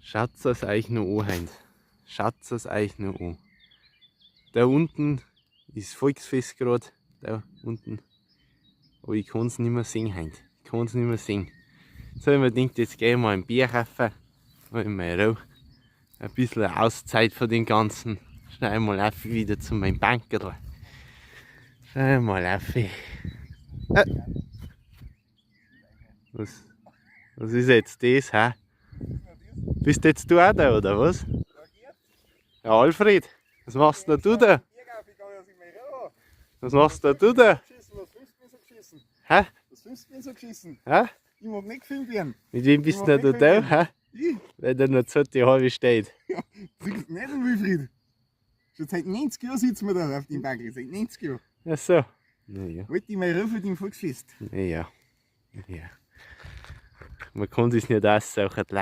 Schaut es euch noch an, Heint. Schaut es euch noch an. Da unten ist Volksfest gerade. Da unten. Aber ich kann es nicht mehr sehen, Heint. Ich kann es nicht mehr sehen. So, ich mir gedacht, jetzt gehe ich mal ein Bier kaufen. Mal mal raus. Ein bisschen Auszeit von dem Ganzen. Schau mal auf wieder zu meinem Bankerl. Schau mal auf. Was ist jetzt das, hä? Bist jetzt du auch da, oder was? Ja, Alfred, was machst denn du da? Was machst denn du da? Was findest du so geschissen? Hä? Was findest du so geschissen? Hä? Ich mag nicht gefilmt werden. Mit wem bist denn du da? Hä? Ich? Weil der noch zu die halbe steht. Ja, trinkst nicht den Wilfried. Schon seit 90 Jahren sitzen wir da auf dem Bank. Seit 90 Jahren. Ach so. Naja. Wollte ich mal rufen im Volksfest. Naja. Ja. Man kann das nicht aussuchen, die Leute.